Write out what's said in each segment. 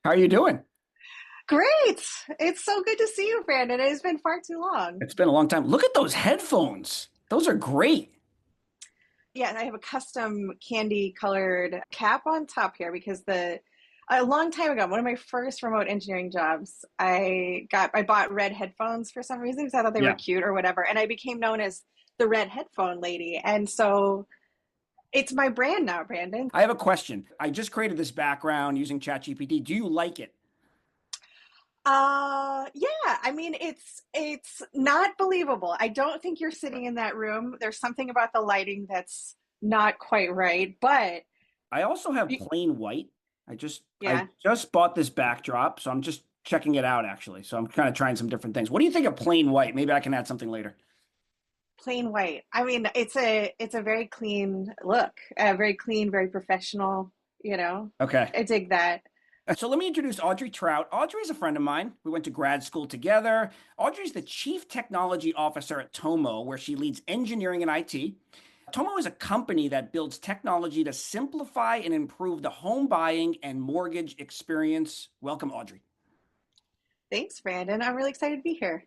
How are you doing? Great. It's so good to see you, Brandon. It has been far too long. It's been a long time. Look at those headphones. Those are great. Yeah, and I have a custom candy colored cap on top here because the a long time ago, one of my first remote engineering jobs, I bought red headphones for some reason because I thought they were Yeah. cute or whatever, and I became known as the red headphone lady. And so it's my brand now, Brandon. I have a question. I just created this background using ChatGPT. Do you like it? Yeah, I mean it's not believable. I don't think you're sitting in that room. There's something about the lighting that's not quite right, but I also have plain white. I yeah, just bought this backdrop, so I'm just checking it out actually. So I'm kind of trying some different things. What do you think of plain white? Maybe I can add something later. plain white. I mean, it's a very clean look, very clean, very professional, you know. Okay. I dig that. So let me introduce Audrey Troutt. Audrey is a friend of mine. We went to grad school together. Audrey's the Chief Technology Officer at Tomo, where she leads engineering and IT. Tomo is a company that builds technology to simplify and improve the home buying and mortgage experience. Welcome, Audrey. Thanks, Brandon. I'm really excited to be here.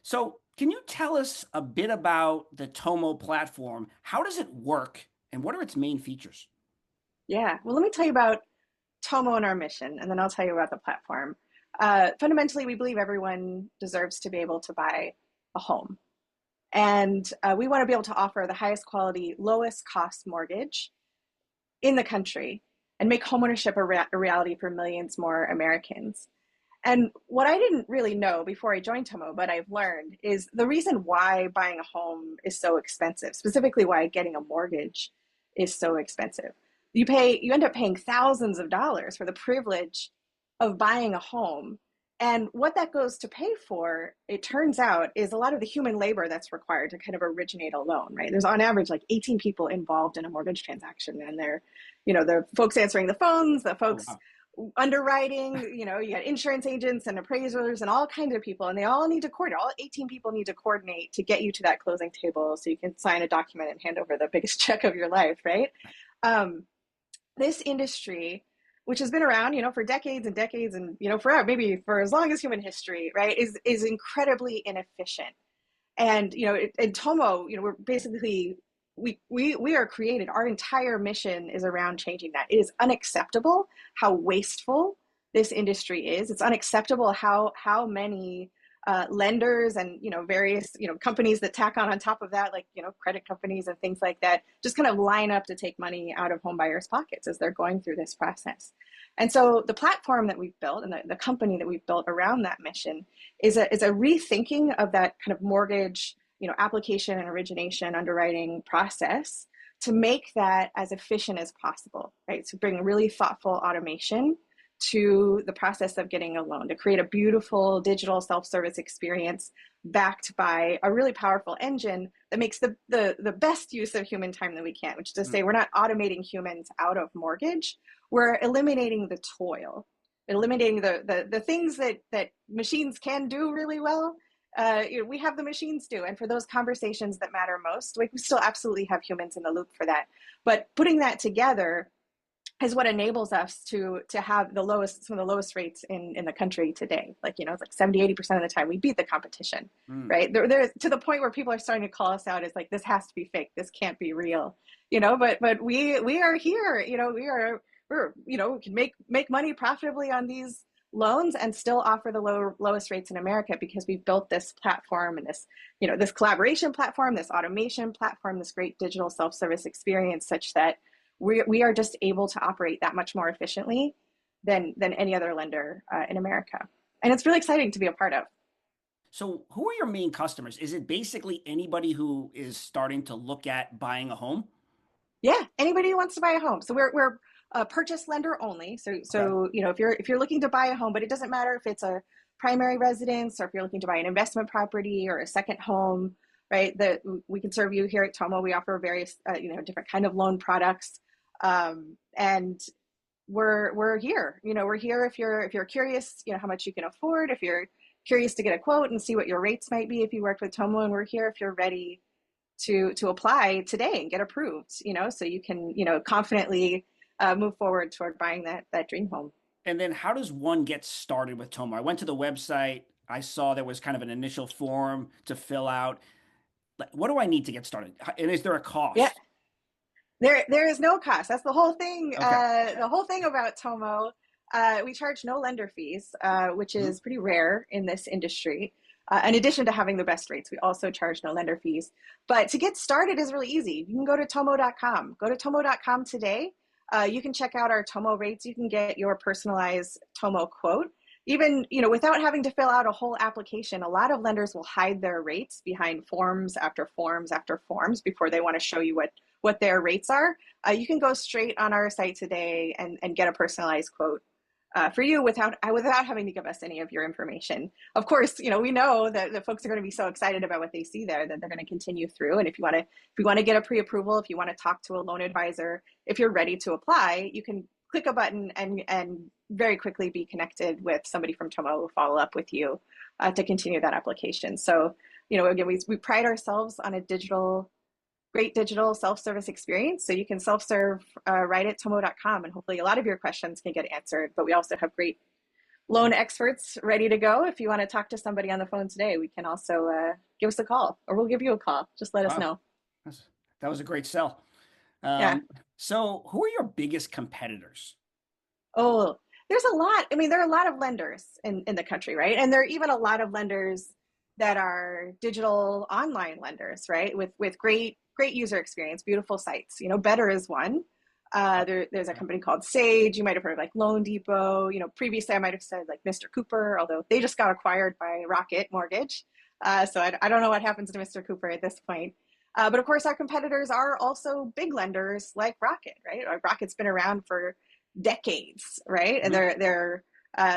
So, can you tell us a bit about the Tomo platform? How does it work, and what are its main features? Yeah. Well, let me tell you about Tomo and our mission, and then I'll tell you about the platform. Fundamentally, we believe everyone deserves to be able to buy a home. And we want to be able to offer the highest quality, lowest cost mortgage in the country and make homeownership a reality for millions more Americans. And what I didn't really know before I joined Tomo, but I've learned, is the reason why buying a home is so expensive, specifically why getting a mortgage is so expensive. You end up paying thousands of dollars for the privilege of buying a home. And what that goes to pay for, it turns out, is a lot of the human labor that's required to kind of originate a loan, right? There's on average like 18 people involved in a mortgage transaction, and the folks answering the phones, the Oh, folks wow. underwriting, you got insurance agents and appraisers and all kinds of people, and they all need to coordinate. All 18 people need to coordinate to get you to that closing table so you can sign a document and hand over the biggest check of your life, right? Um, this industry, which has been around, for decades and decades, and forever, maybe for as long as human history, right, is incredibly inefficient. And in Tomo, we're basically we are created. Our entire mission is around changing that. It is unacceptable how wasteful this industry is. It's unacceptable how many lenders and various companies that tack on top of that, like credit companies and things like that, just kind of line up to take money out of home buyers' pockets as they're going through this process. And so the platform that we've built and the company that we've built around that mission is a rethinking of that kind of mortgage application and origination underwriting process to make that as efficient as possible, right? To bring really thoughtful automation to the process of getting a loan, to create a beautiful digital self-service experience backed by a really powerful engine that makes the best use of human time that we can, which is to say we're not automating humans out of mortgage, we're eliminating the toil, eliminating the things that machines can do really well. We have the machines do, and for those conversations that matter most, we still absolutely have humans in the loop for that. But putting that together is what enables us to have some of the lowest rates in the country today. Like it's like 70-80% of the time we beat the competition, Mm. right? They're to the point where people are starting to call us out as like, this has to be fake, this can't be real, But we are here, we can make money profitably on these loans and still offer the lowest rates in America because we've built this platform and this collaboration platform, this automation platform, this great digital self-service experience, such that we are just able to operate that much more efficiently than any other lender in America. And it's really exciting to be a part of. So, who are your main customers? Is it basically anybody who is starting to look at buying a home? Yeah, anybody who wants to buy a home. So we're a purchase lender only. So Okay. if you're looking to buy a home, but it doesn't matter if it's a primary residence or if you're looking to buy an investment property or a second home, right? That we can serve you here at Tomo. We offer various different kind of loan products, and we're here. We're here if you're curious, how much you can afford. If you're curious to get a quote and see what your rates might be if you worked with Tomo, and we're here if you're ready to apply today and get approved, so you can confidently move forward toward buying that dream home. And then how does one get started with Tomo? I went to the website. I saw there was kind of an initial form to fill out. Like, what do I need to get started? And is there a Yeah, cost? there is no cost. That's the whole thing. Okay. The whole thing about Tomo, we charge no lender fees, which Mhm. is pretty rare in this industry. In addition to having the best rates, we also charge no lender fees. But to get started is really easy. You can go to tomo.com. Go to tomo.com today. You can check out our Tomo rates. You can get your personalized Tomo quote. Even, without having to fill out a whole application, a lot of lenders will hide their rates behind forms after forms after forms before they want to show you what their rates are. You can go straight on our site today and get a personalized quote for you without having to give us any of your information. Of course, we know that the folks are going to be so excited about what they see there that they're going to continue through. And if you want to get a pre-approval, if you want to talk to a loan advisor, if you're ready to apply, you can click a button and very quickly be connected with somebody from Tomo who will follow up with you to continue that application. So, again, we pride ourselves on a great digital self-service experience. So you can self-serve right at tomo.com, and hopefully a lot of your questions can get answered. But we also have great loan experts ready to go. If you want to talk to somebody on the phone today, we can also give us a call, or we'll give you a call. Just let us Wow. know. That was a great sell. Yeah. So who are your biggest competitors? Oh, there's a lot. I mean, there are a lot of lenders in the country, right? And there are even a lot of lenders that are digital online lenders, right? With great user experience, beautiful sites. Better is one. There's a company called Sage. You might have heard of like Loan Depot. Previously I might have said like Mr. Cooper, although they just got acquired by Rocket Mortgage. So I don't know what happens to Mr. Cooper at this point. But of course, our competitors are also big lenders like Rocket, right? Rocket's been around for decades, right? And Mhm.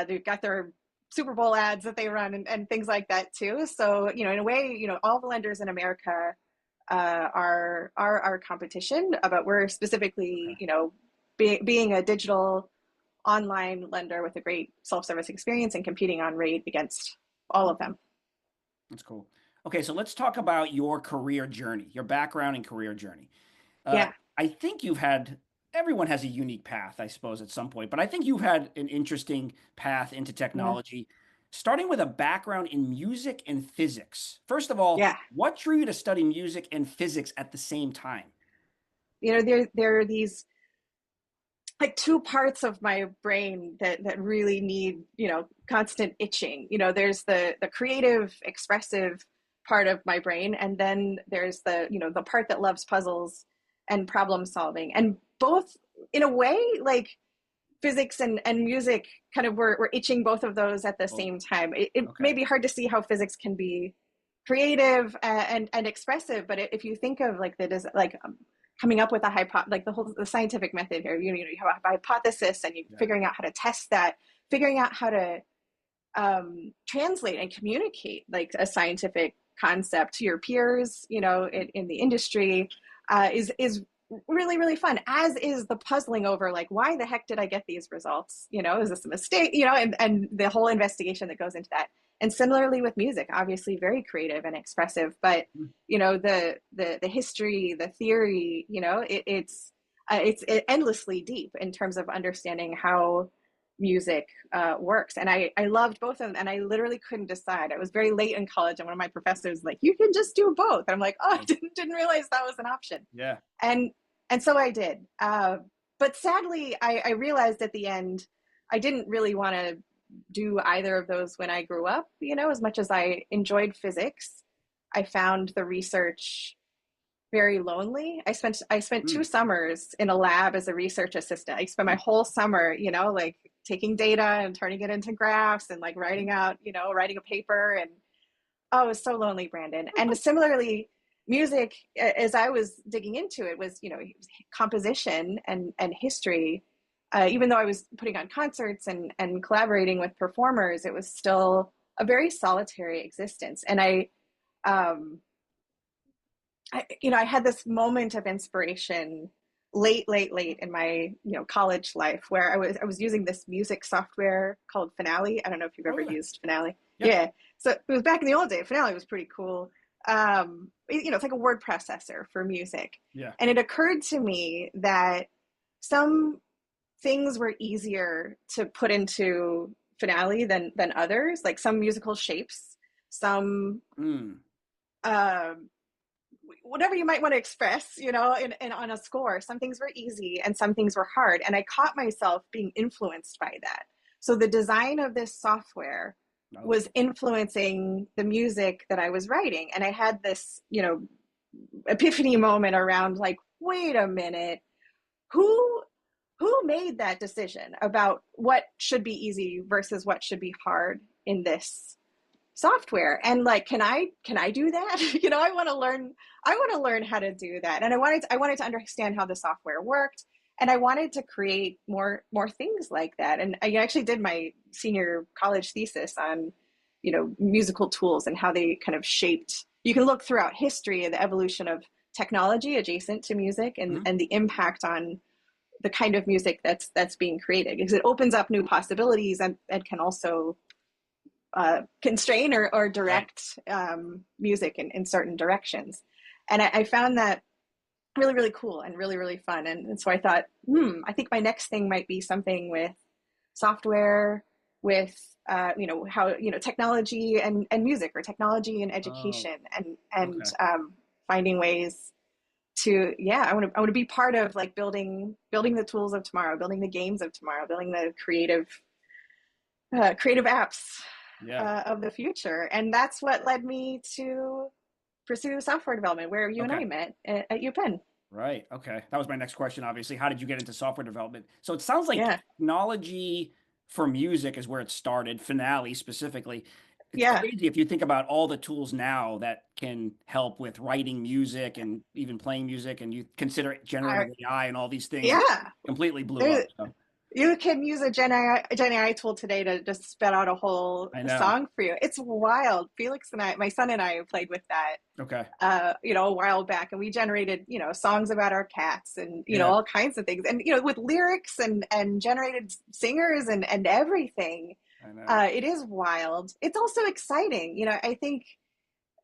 they've got their Super Bowl ads that they run and things like that too. So in a way, all the lenders in America are our competition, but we're specifically, Okay. being a digital online lender with a great self-service experience and competing on rate against all of Okay. them. That's cool. Okay, so let's talk about your career journey, your background and career journey. Uh, Yeah, I think everyone has a unique path, I suppose, at some point, but I think you've had an interesting path into yeah, technology, starting with a background in music and physics. First of all, yeah. what drew you to study music and physics at the same time? There are these like two parts of my brain that really need constant itching. There's the creative expressive part of my brain, and then there's the part that loves puzzles and problem solving, and both in a way like physics and music kind of were itching both of those at the Oh, same time. It may okay. be hard to see how physics can be creative and expressive, but if you think of like that is like coming up with a like the scientific method here, you have a hypothesis and you Yeah. figuring out how to test that, figuring out how to translate and communicate like a scientific concept to your peers, in the industry, is really really fun. As is the puzzling over like why the heck did I get these results? Is this a mistake? And the whole investigation that goes into that. And similarly with music, obviously very creative and expressive, but Mm. the history, the theory, it's endlessly deep in terms of understanding how music works. And I loved both of them, and I literally couldn't decide. I was very late in college, and one of my professors was like, "You can just do both." And I'm like, "Oh, I didn't realize that was an option." Yeah. And so I did. But sadly, I realized at the end I didn't really want to do either of those when I grew up. As much as I enjoyed physics, I found the research very lonely. I spent Mm. 2 summers in a lab as a research assistant. I spent my whole summer, like taking data and turning it into graphs and like writing a paper. And oh, it was so lonely, Brandon. And similarly, music, as I was digging into it, was composition and history. Even though I was putting on concerts and collaborating with performers, it was still a very solitary existence. And um, I had this moment of inspiration late in my college life where I was using this music software called Finale. I don't know if you've Oh ever yeah. used Finale. Yeah. Yeah, so it was back in the old day. Finale was pretty cool. It's like a word processor for music, Yeah. and it occurred to me that some things were easier to put into finale than others, like some musical shapes, some Mm. uh, whatever you might want to express, in on a score. Some things were easy and some things were hard. And I caught myself being influenced by that. So the design of this software Okay. was influencing the music that I was writing. And I had this, epiphany moment around like, wait a minute, who who made that decision about what should be easy versus what should be hard in this software? And like, can I do that? I want to learn how to do that. And I wanted to understand how the software worked, and I wanted to create more things like that. And I actually did my senior college thesis on musical tools and how they kind of shaped. You can look throughout history of the evolution of technology adjacent to music, and Mhm. and the impact on the kind of music that's being created, because it opens up new possibilities, and can also constrain or Right. direct music in certain directions. And I found that really, really cool and really, really fun. And so I thought, I think my next thing might be something with software, with how technology and music, or technology and Oh, education, and okay. finding ways to, yeah, I want to be part of like building the tools of tomorrow, building the games of tomorrow, building the creative apps Yeah. of the future. And that's what led me to pursue software development, where you and Okay. I met at UPenn. Right. Okay. That was my next question, obviously. How did you get into software development? So it sounds like Yeah, technology for music is where it started, Finale specifically. It's yeah, crazy if you think about all the tools now that can help with writing music and even playing music, and you consider I, generative AI and all these things, it yeah. completely blew up. There, So you can use a Gen AI tool today to just spit out a whole I know. song for you. It's wild. Felix and I, my son and I, played with that Okay. a while back, and we generated, songs about our cats, and, Yeah. all kinds of things, and, with lyrics, and generated singers, and everything. I know. It is wild. It's also exciting. I think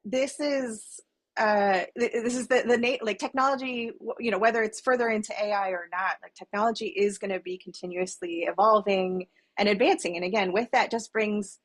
this is, like technology, whether it's further into AI or not, like technology is going to be continuously evolving and advancing. And again, with that just brings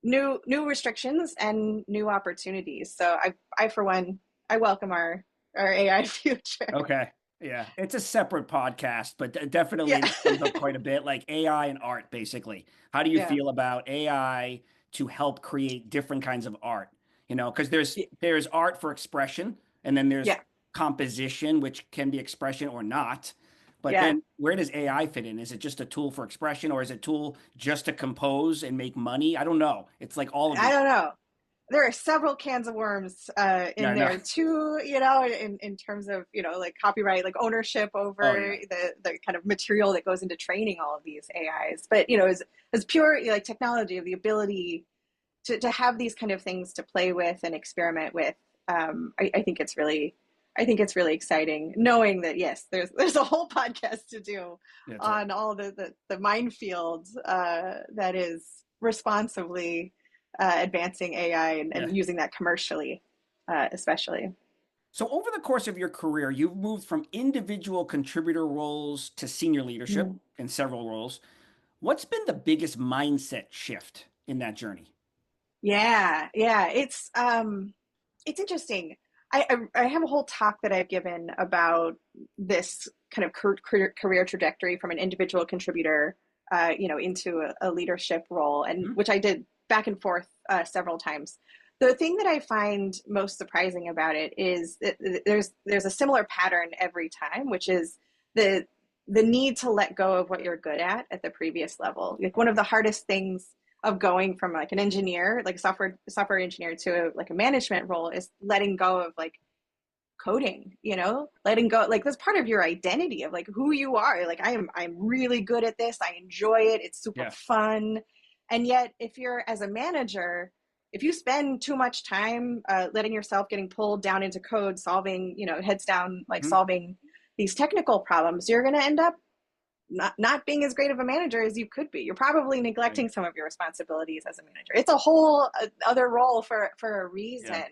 new restrictions and new opportunities. So I for one, I welcome our AI future. Okay. Yeah. It's a separate podcast, but definitely Yeah. that comes up quite a bit, like AI and art, basically. How do you Yeah. feel about AI to help create different kinds of art? Because there's art for expression, and then there's Yeah. composition, which can be expression or not. But Yeah. then where does AI fit in? Is it just a tool for expression, or is it a tool just to compose and make money? I don't know. It's like all of I these. don't know. There are several cans of worms Yeah, in I know. there too, in terms of, like copyright, like ownership Oh over yeah. the kind of material that goes into training all of these AIs. But, as pure, like technology, of the ability to have these kind of things to play with and experiment with, I think it's really exciting, knowing that, yes, there's a whole podcast to do That's right. on all the minefield that is responsibly advancing AI, and, Yeah. and using that commercially, especially. So, over the course of your career, you've moved from individual contributor roles to senior leadership Mm. in several roles. What's been the biggest mindset shift in that journey? Yeah, yeah, it's interesting. I have a whole talk that I've given about this kind of career trajectory from an individual contributor, into a leadership role, and Mhm. which I did back and forth several times. The thing that I find most surprising about it is that there's a similar pattern every time, which is the the need to let go of what you're good at the previous level. Like, one of Okay. the hardest things of going from like an engineer, like software engineer, to like a management role, is letting go of like coding, letting go, like, that's part of your identity of like who you are. Like, I'm really good at this. I enjoy it. It's super Yeah. fun. And yet, if you're as a manager, if you spend too much time letting yourself getting pulled down into code, solving, heads down, like Mhm. solving these technical problems, you're going to end up not being as great of a manager as you could be. You're probably Right. neglecting some of your responsibilities as a manager. It's a whole other role for a reason. Yeah.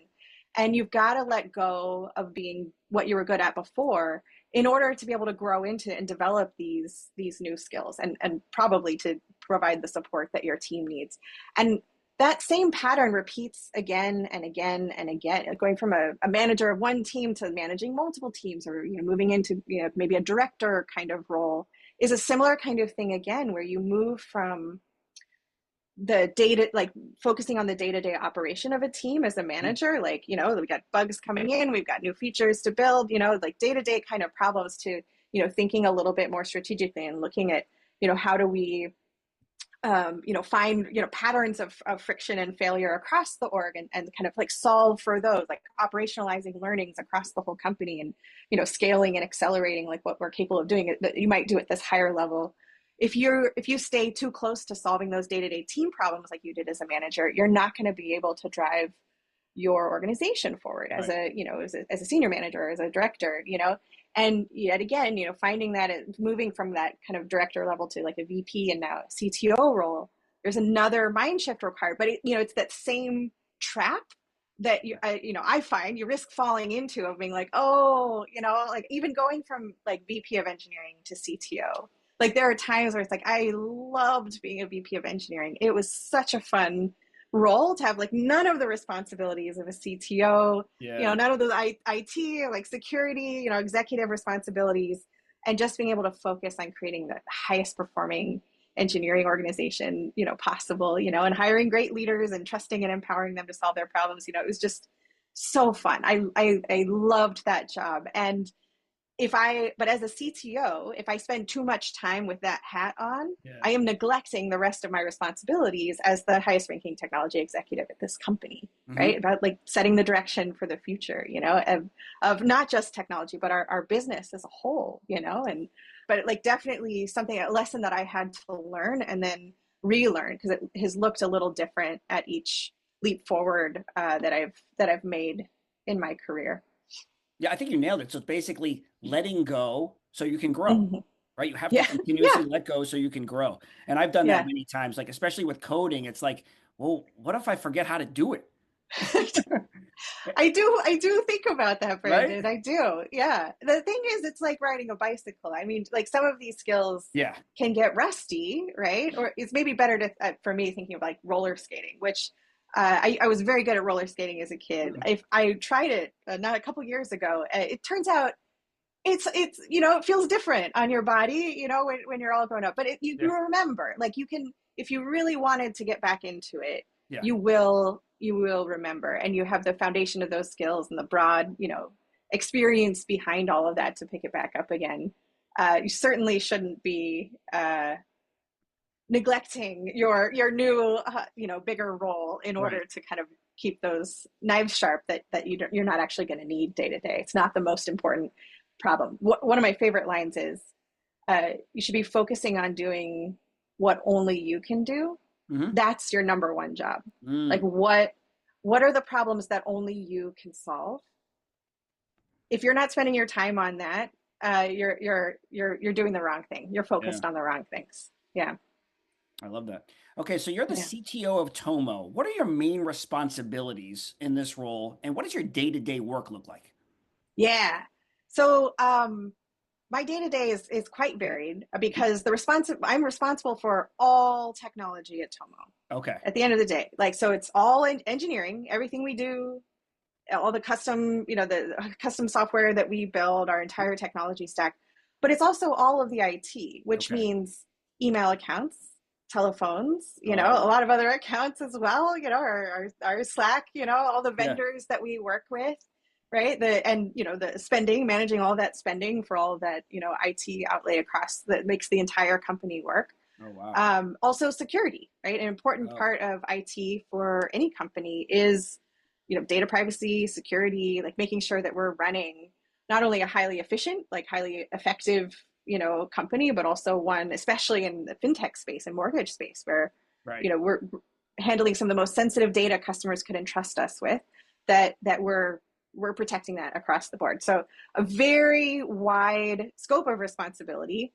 And you've got to let go of being what you were good at before in order to be able to grow into and develop these new skills, and probably to provide the support that your team needs. And that same pattern repeats again and again and again, going from a manager of one team to managing multiple teams, or moving into maybe a director kind of role, is a similar kind of thing again, where you move from the data, like focusing on the day-to-day operation of a team as a manager, like, we got bugs coming in, we've got new features to build, like day-to-day kind of problems, to, thinking a little bit more strategically and looking at, how do we, find, patterns of friction and failure across the org, and kind of like solve for those, like operationalizing learnings across the whole company, and, scaling and accelerating like what we're capable of doing that you might do at this higher level. If you stay too close to solving those day-to-day team problems like you did as a manager, you're not going to be able to drive your organization forward as Right. as a senior manager, as a director, and yet again, finding that moving from that kind of director level to like a VP and now a CTO role, there's another mind shift required. But it's that same trap that I find you risk falling into, of being like, oh, like even going from like VP of engineering to CTO. Like there are times where it's like, I loved being a VP of engineering. It was such a fun role to have, like none of the responsibilities of a CTO, Yeah. none of those IT, like security, executive responsibilities, and just being able to focus on creating the highest performing engineering organization, possible, and hiring great leaders and trusting and empowering them to solve their problems. It was just so fun. I loved that job. And but as a CTO, if I spend too much time with that hat on, Yeah. I am neglecting the rest of my responsibilities as the highest ranking technology executive at this company, Hmm. right? About like setting the direction for the future, of not just technology, but our business as a whole, but like definitely a lesson that I had to learn and then relearn, because it has looked a little different at each leap forward that I've made in my career. Yeah, I think you nailed it. So it's basically letting go so you can grow, Mm-hmm. right? You have to Yeah. continuously Yeah. let go so you can grow. And I've done that Yeah. many times, like especially with coding. It's like, well, what if I forget how to do it? I do think about that, Right? Brandon. I do. Yeah. The thing is, it's like riding a bicycle. I mean, like some of these skills Yeah. can get rusty, right? Or it's maybe better to, for me, thinking of like roller skating, which I was very good at roller skating as a kid. Mhm. I tried it not a couple years ago. It turns out it's it feels different on your body, when you're all grown up. But you Yeah. remember, like you can, if you really wanted to get back into it, Yeah. you will remember, and you have the foundation of those skills and the broad experience behind all of that to pick it back up again. You certainly shouldn't be neglecting your new bigger role in Right. order to kind of keep those knives sharp that you're not actually going to need day to day. It's not the most important problem. One of my favorite lines is, you should be focusing on doing what only you can do. Hmm. That's your number one job. Like Mm. what are the problems that only you can solve? If you're not spending your time on that, you're doing the wrong thing. You're Yeah. focused on the wrong things. Yeah. I love that. Okay, so you're the Yeah. CTO of Tomo. What are your main responsibilities in this role, and what does your day-to-day work look like? Yeah. So my day to day is quite varied, because I'm responsible for all technology at Tomo. Okay. At the end of the day, like, so it's all in engineering, everything we do, all the custom software that we build, our entire technology stack. But it's also all of the IT, which Okay. means email accounts, telephones, a Oh, lot of other accounts as well, our Slack, all the yeah. vendors that we work with, right? The spending, managing all that spending for all of that, IT outlay across that makes the entire company work. Oh, wow. Also security, right? An important Oh, part of IT for any company is, data privacy, security, like making sure that we're running not only a highly efficient, like highly effective, company, but also one, especially in the fintech space and mortgage space, where, right. we're handling some of the most sensitive data customers could entrust us with, that we're protecting that across the board. So a very wide scope of responsibility.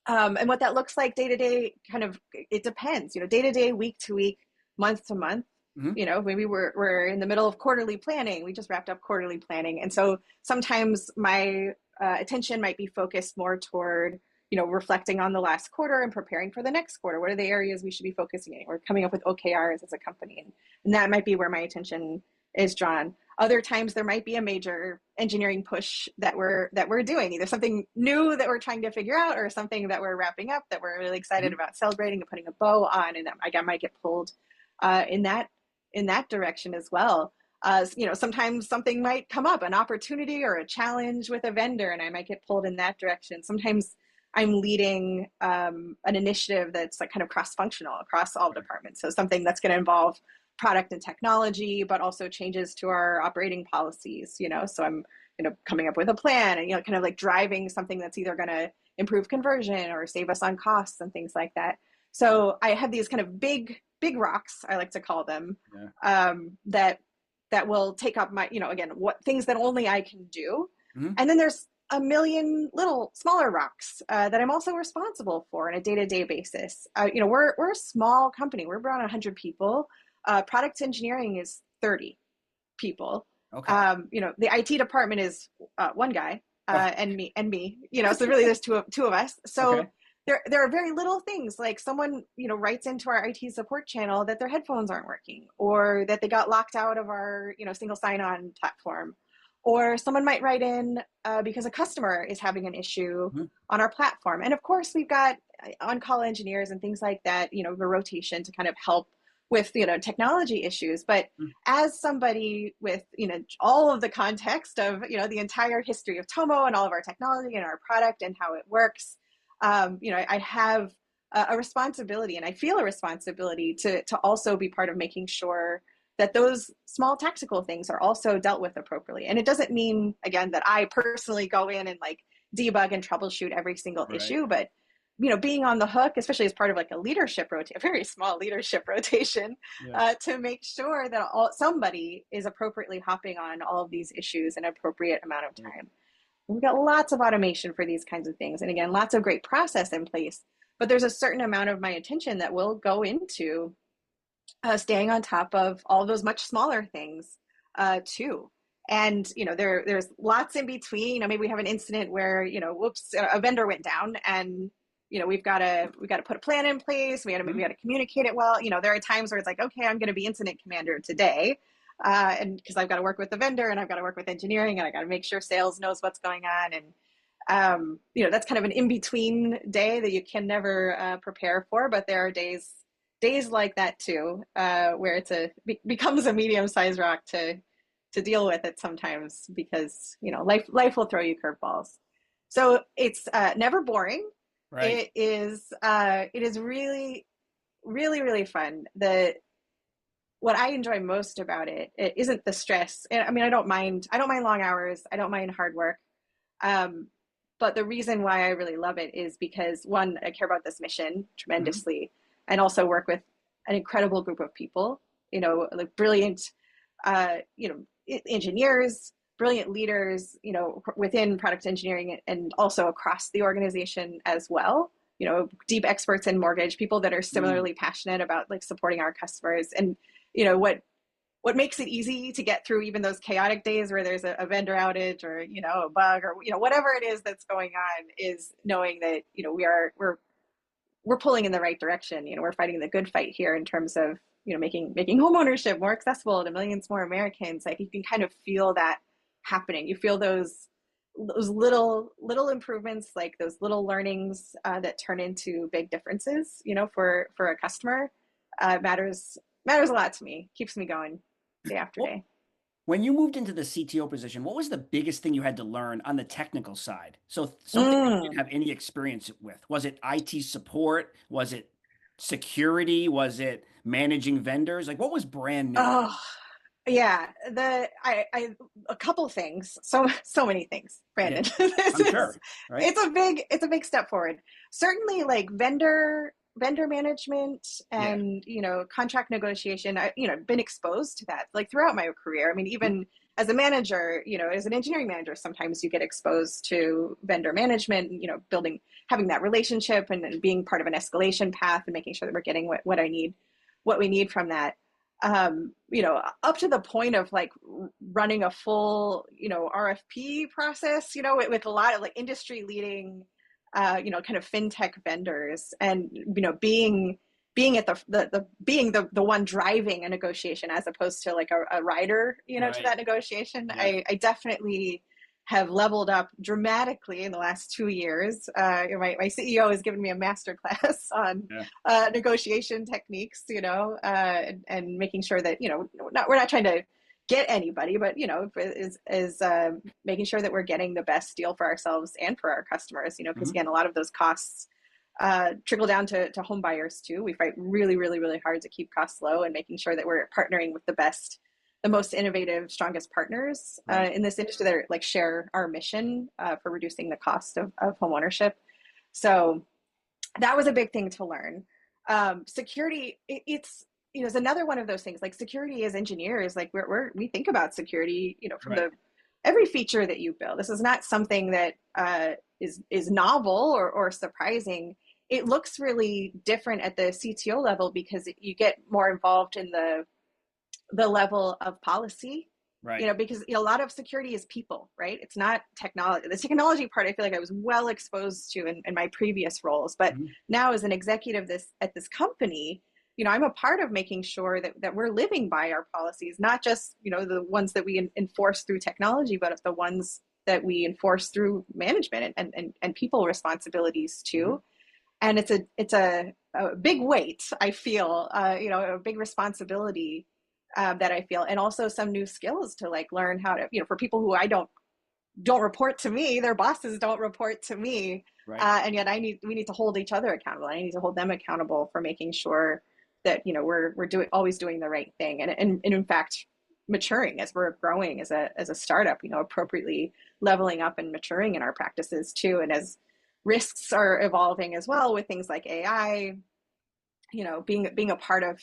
And what that looks like day to day, kind of, it depends, day to day, week to week, month to month. Hmm. Maybe we're in the middle of quarterly planning. We just wrapped up quarterly planning. And so sometimes my attention might be focused more toward, reflecting on the last quarter and preparing for the next quarter. What are the areas we should be focusing in? We're coming up with OKRs as a company. And that might be where my attention is drawn. Other times there might be a major engineering push that we're doing, either something new that we're trying to figure out or something that we're wrapping up that we're really excited Hmm. about celebrating and putting a bow on, and that I might get pulled in that direction as well. Sometimes something might come up, an opportunity or a challenge with a vendor, and I might get pulled in that direction. Sometimes I'm leading an initiative that's like kind of cross-functional across all departments. So something that's going to involve product and technology, but also changes to our operating policies. So I'm coming up with a plan and kind of like driving something that's either going to improve conversion or save us on costs and things like that. So I have these kind of big rocks, I like to call them, Yeah. that will take up my, again, what things that only I can do. Hmm. And then there's a million little smaller rocks that I'm also responsible for on a day-to-day basis. We're a small company. We're around 100 people. Product engineering is 30 people. Okay. The IT department is one guy Oh, and me. So really there's two of us. So okay. there are very little things, like someone writes into our IT support channel that their headphones aren't working, or that they got locked out of our single sign-on platform, or someone might write in because a customer is having an issue Mhm. on our platform. And of course we've got on-call engineers and things like that, the rotation to kind of help with technology issues. But Mhm. as somebody with all of the context of the entire history of Tomo and all of our technology and our product and how it works, I have a responsibility, and I feel a responsibility to also be part of making sure that those small tactical things are also dealt with appropriately. And it doesn't mean, again, that I personally go in and like debug and troubleshoot every single Right. issue, but being on the hook, especially as part of like a leadership rotation, a very small leadership rotation, Yeah. to make sure that somebody is appropriately hopping on all of these issues in an appropriate amount of Right. time. We've got lots of automation for these kinds of things. And again, lots of great process in place, but there's a certain amount of my attention that will go into staying on top of all those much smaller things too. And there's lots in between. Maybe we have an incident where whoops, a vendor went down, and we've got to put a plan in place. We got to communicate it well. There are times where it's like, okay, I'm going to be incident commander today, and because I've got to work with the vendor and I've got to work with engineering and I got to make sure sales knows what's going on. And that's kind of an in-between day that you can never prepare for, but there are days like that too, where becomes a medium-sized rock to deal with it sometimes, because life will throw you curveballs. So it's never boring. Right. It is really, really, really fun. What I enjoy most about it isn't the stress. I mean, I don't mind long hours. I don't mind hard work. Um, but the reason why I really love it is because, one, I care about this mission Hmm. tremendously, and also work with an incredible group of people, like brilliant, engineers, brilliant leaders, within product engineering and also across the organization as well. Deep experts in mortgage, people that are Mm. similarly passionate about like supporting our customers. And what makes it easy to get through even those chaotic days where there's a vendor outage or a bug or whatever it is that's going on, is knowing that we're pulling in the right direction. We're fighting the good fight here in terms of making home ownership more accessible to millions more Americans. Like, you can kind of feel that happening. You feel those little improvements, like those little learnings that turn into big differences. For a customer, matters a lot to me. Keeps me going day after Well, day. when you moved into the CTO position, what was the biggest thing you had to learn on the technical side? So something that you Mm. didn't have any experience with. Was it IT support? Was it security? Was it managing vendors? Like what was brand new? Oh, yeah. I a couple things. So many things, Yeah, Brandon. this I'm is sure, right? it's a big step forward. Certainly, like vendor management Yeah. and contract negotiation. Been exposed to that like throughout my career. I mean, Mhm. even as a manager, as an engineering manager, sometimes you get exposed to vendor management. Building, having that relationship, and being part of an escalation path and making sure that we're getting what we need from that. up to the point of like running a full, RFP process, with a lot of like industry leading, kind of fintech vendors, and being at the one driving a negotiation as opposed to like a rider, to Right. that negotiation. Yeah. I definitely have leveled up dramatically in the last 2 years. My CEO has given me a master class on Yeah. negotiation techniques, and making sure that, we're not trying to get anybody, but, is making sure that we're getting the best deal for ourselves and for our customers, because Hmm. again, a lot of those costs trickle down to home buyers too. We fight really, really, really hard to keep costs low and making sure that we're partnering with the most innovative, strongest partners Right. in this industry that are, like, share our mission for reducing the cost of home ownership. So that was a big thing to learn. Security, it's another one of those things. Like, security as engineers, like we think about security, from Right. the every feature that you build. This is not something that is novel or surprising. It looks really different at the CTO level because you get more involved in the level of policy, Right. because a lot of security is people, right? It's not technology. The technology part, I feel like I was well exposed to in my previous roles, but Mhm. now as an executive at this company, I'm a part of making sure that we're living by our policies, not just, the ones that we enforce through technology, but the ones that we enforce through management and people responsibilities Mhm. too. And it's a big weight, I feel, a big responsibility that I feel, and also some new skills to, like, learn how to, for people who I don't report to me, their bosses don't report to me, Right. and yet we need to hold each other accountable. I need to hold them accountable for making sure that, we're always doing the right thing, and in fact maturing as we're growing as a startup, appropriately leveling up and maturing in our practices too, and as risks are evolving as well with things like AI, being a part of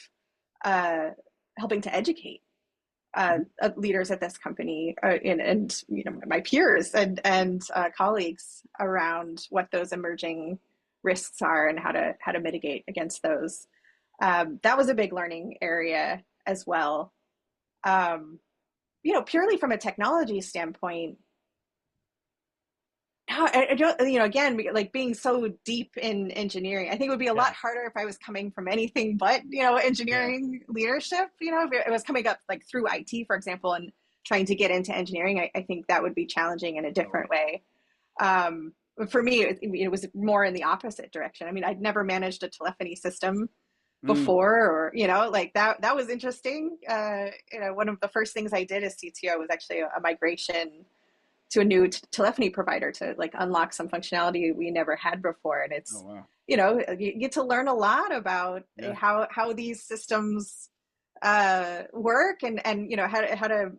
uh, helping to educate Mhm. leaders at this company, and my peers and colleagues around what those emerging risks are and how to mitigate against those. That was a big learning area as well. Purely from a technology standpoint, I don't, again, like, being so deep in engineering, I think it would be a Yeah. lot harder if I was coming from anything but, Yeah. engineering leadership, if it was coming up like through IT, for example, and trying to get into engineering. I think that would be challenging in a Oh, wow. different way. For me, it was more in the opposite direction. I mean, I'd never managed a telephony system Mm. before, or, like that was interesting. One of the first things I did as CTO was actually a migration to a new telephony provider to, like, unlock some functionality we never had before. And Oh, it's, wow. you get to learn a lot about Yeah. how these systems work, and how to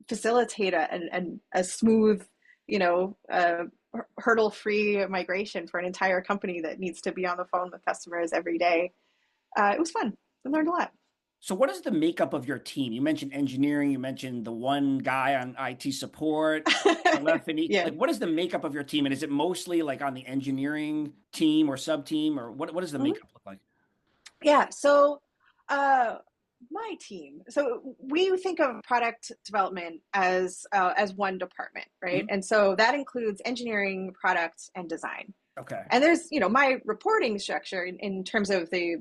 facilitate a smooth, hurdle free migration for an entire company that needs to be on the phone with customers every day. It was fun. I learned a lot. So what is the makeup of your team? You mentioned engineering, you mentioned the one guy on IT support, telephony. Yeah. Like, what is the makeup of your team? And is it mostly like on the engineering team or sub team, or what does the Mhm. makeup look like? Yeah. So, uh, my team. So we think of product development as one department, right? Mhm. And so that includes engineering, product, and design. Okay. And there's, my reporting structure in terms of the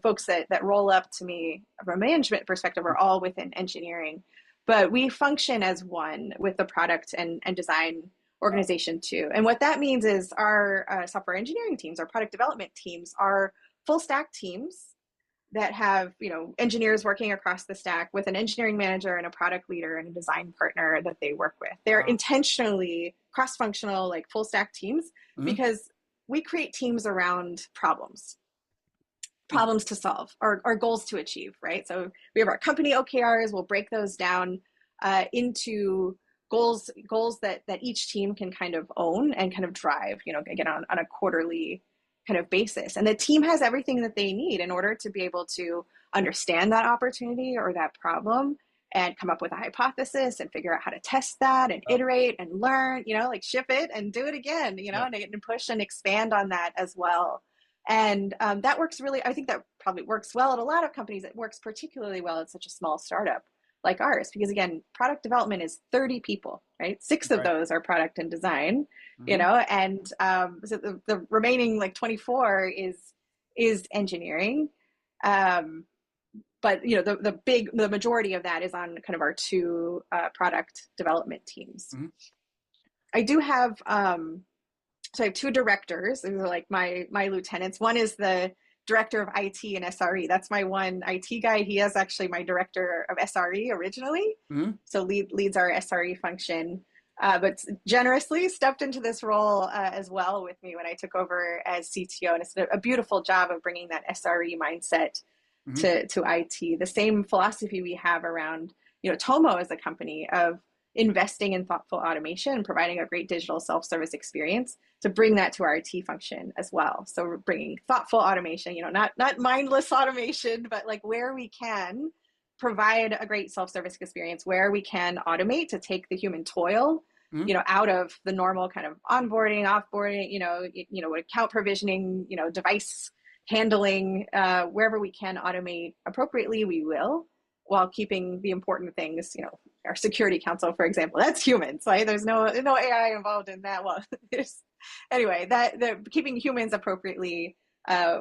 folks that roll up to me from a management perspective are all within engineering, but we function as one with the product and design Wow. organization too. And what that means is our software engineering teams, our product development teams, are full stack teams that have, engineers working across the stack with an engineering manager and a product leader and a design partner that they work with. They're Wow. intentionally cross-functional, like, full stack teams, Mhm. because we create teams around Mhm. problems to solve, or goals to achieve, right? So we have our company OKRs. We'll break those down into goals that each team can kind of own and kind of drive, again, on a quarterly kind of basis. And the team has everything that they need in order to be able to understand that opportunity or that problem and come up with a hypothesis and figure out how to test that and Wow. iterate and learn, like, ship it and do it again, Yeah. and push and expand on that as well. And that works really, I think that probably works well at a lot of companies. It works particularly well at such a small startup like ours, because again, product development is 30 people, right? Six of Right. those are product and design, Hmm. and so the remaining like 24 is engineering. Um, but the majority of that is on kind of our two product development teams. Hmm. I do have so I have two directors. These are like my lieutenants. One is the director of IT and SRE. That's my one IT guy. He is actually my director of SRE originally. Hmm. So leads our SRE function, but generously stepped into this role as well with me when I took over as CTO. And it's a beautiful job of bringing that SRE mindset Hmm. to IT. The same philosophy we have around, Tomo as a company of investing in thoughtful automation and providing a great digital self-service experience, to bring that to our IT function as well. So we're bringing thoughtful automation, not mindless automation, but like where we can provide a great self-service experience, where we can automate to take the human toil, Hmm. out of the normal kind of onboarding, offboarding, account provisioning, device handling, wherever we can automate appropriately, we will, while keeping the important things, our security council, for example, that's humans, right? There's no AI involved in that. Well, anyway, that the keeping humans appropriately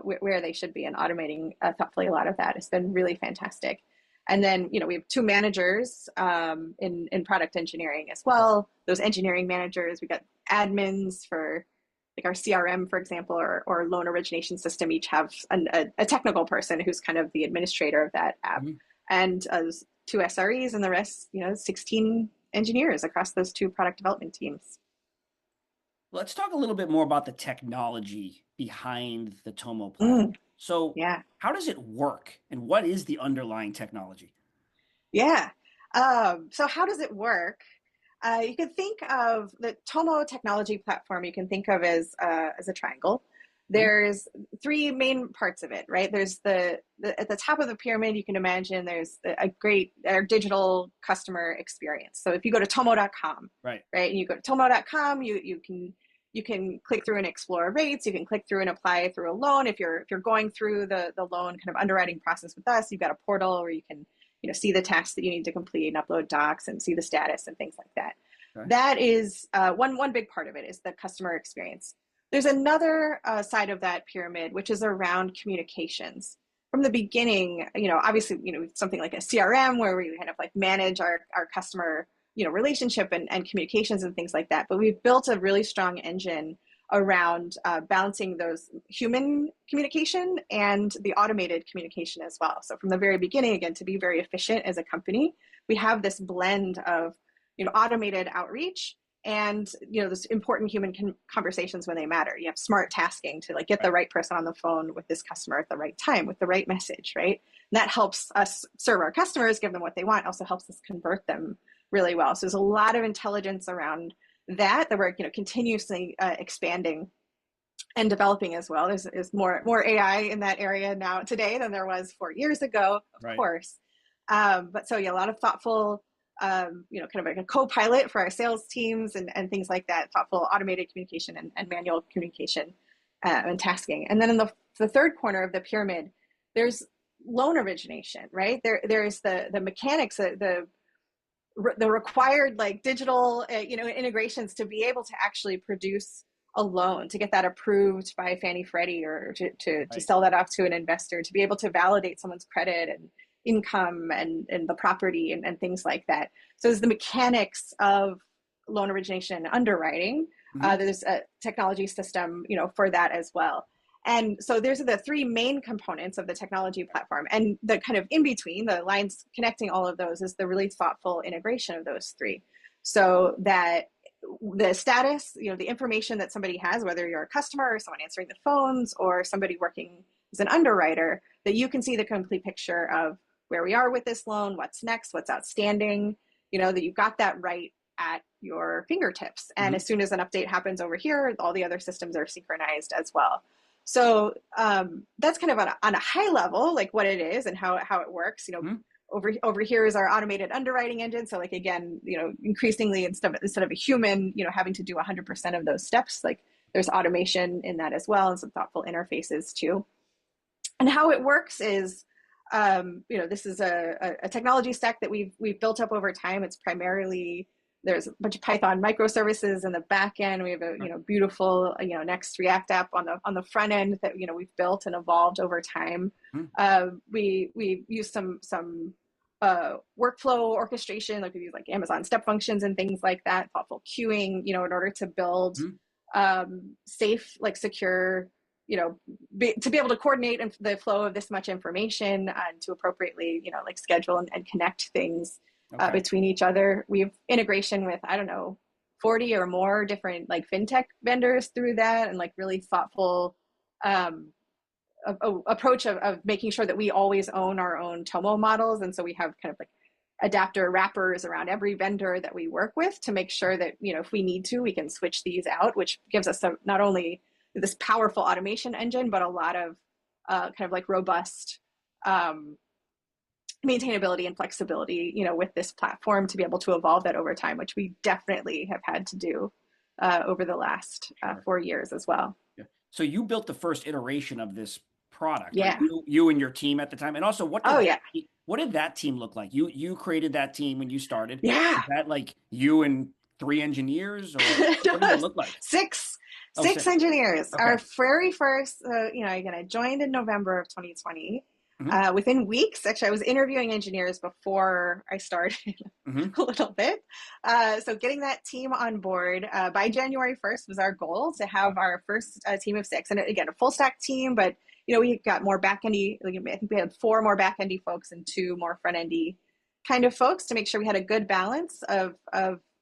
where they should be, and automating thoughtfully a lot of that has been really fantastic. And then, we have two managers in product engineering as well. Those engineering managers, we got admins for like our CRM, for example, or loan origination system, each have a technical person who's kind of the administrator of that app. Hmm. And two SREs, and the rest, 16 engineers across those two product development teams. Let's talk a little bit more about the technology behind the Tomo platform. Mm, So, yeah, how does it work, and what is the underlying technology? yeah. So how does it work? You can think of the Tomo technology platform. You can think of as a triangle. Hmm. There's three main parts of it, right? There's the at the top of the pyramid. You can imagine there's a great digital customer experience. So if you go to tomo.com, Right. right, and you go to tomo.com, you can click through and explore rates. You can click through and apply through a loan. If you're going through the loan kind of underwriting process with us, you've got a portal where you can see the tasks that you need to complete and upload docs and see the status and things like that. Okay. That is one big part of it, is the customer experience. There's another side of that pyramid, which is around communications. From the beginning, obviously, something like a CRM where we kind of like manage our customer, relationship and communications and things like that. But we've built a really strong engine around balancing those human communication and the automated communication as well. So from the very beginning, again, to be very efficient as a company, we have this blend of automated outreach and those important human conversations when they matter. You have smart tasking to like get the Right. right person on the phone with this customer at the right time with the right message, right? And that helps us serve our customers, give them what they want, also helps us convert them really well. So there's a lot of intelligence around that we're continuously expanding and developing as well. There's more AI in that area now today than there was 4 years ago, of Right. course. But so yeah, a lot of thoughtful, kind of like a co-pilot for our sales teams and things like that. Thoughtful automated communication and manual communication and tasking. And then in the third corner of the pyramid, there's loan origination, right? There's the mechanics, the required like digital integrations to be able to actually produce a loan, to get that approved by Fannie Freddie, or to Right. sell that off to an investor, to be able to validate someone's credit and income and the property and things like that. So there's the mechanics of loan origination and underwriting. Hmm. There's a technology system for that as well. And so there's the three main components of the technology platform. And the kind of in between, the lines connecting all of those, is the really thoughtful integration of those three. So that the status, the information that somebody has, whether you're a customer or someone answering the phones or somebody working as an underwriter, that you can see the complete picture of where we are with this loan, what's next, what's outstanding, that you've got that right at your fingertips. And Hmm. as soon as an update happens over here, all the other systems are synchronized as well. So that's kind of on a high level, like what it is and how it works. Hmm. Over here is our automated underwriting engine. So like again, increasingly instead of a human, having to do 100% of those steps, like there's automation in that as well, and some thoughtful interfaces too. And how it works is, this is a technology stack that we've built up over time. It's primarily, there's a bunch of Python microservices in the back end. We have a beautiful Next React app on the front end that we've built and evolved over time. We use some workflow orchestration, like we use like Amazon step functions and things like that, thoughtful queuing, in order to build safe, like secure, to be able to coordinate the flow of this much information and to appropriately, like schedule and connect things between each other. We have integration with, 40 or more different like fintech vendors through that, and like really thoughtful approach of making sure that we always own our own Tomo models. And so we have kind of like adapter wrappers around every vendor that we work with to make sure that, if we need to, we can switch these out, which gives us not only this powerful automation engine, but a lot of kind of like robust maintainability and flexibility, with this platform to be able to evolve that over time, which we definitely have had to do over the last 4 years as well. Yeah. So you built the first iteration of this product, yeah. Right? You and your team at the time, and also what did that team look like? You created that team when you started. Yeah. Is that like you and 3 engineers, or what did it look like? Six engineers. Okay. Our very first, again, I joined in November of 2020. Within weeks, actually, I was interviewing engineers before I started a little bit. So getting that team on board by January 1st was our goal, to have our first team of 6. And again, a full stack team, but we got more back-endy. I think we had 4 more back-endy folks and 2 more front-endy kind of folks to make sure we had a good balance of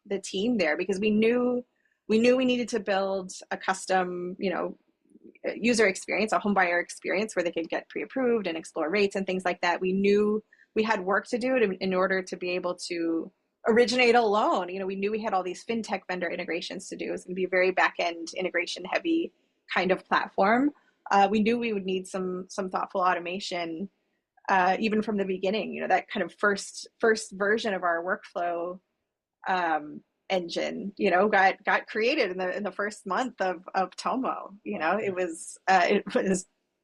the team there, because we knew we needed to build a custom, user experience, a home buyer experience where they could get pre-approved and explore rates and things like that. We knew we had work to do in order to be able to originate a loan. We knew we had all these fintech vendor integrations to do. It was going to be a very back-end integration heavy kind of platform. We knew we would need some thoughtful automation, even from the beginning. That kind of first version of our workflow engine, got created in the first month of Tomo. It was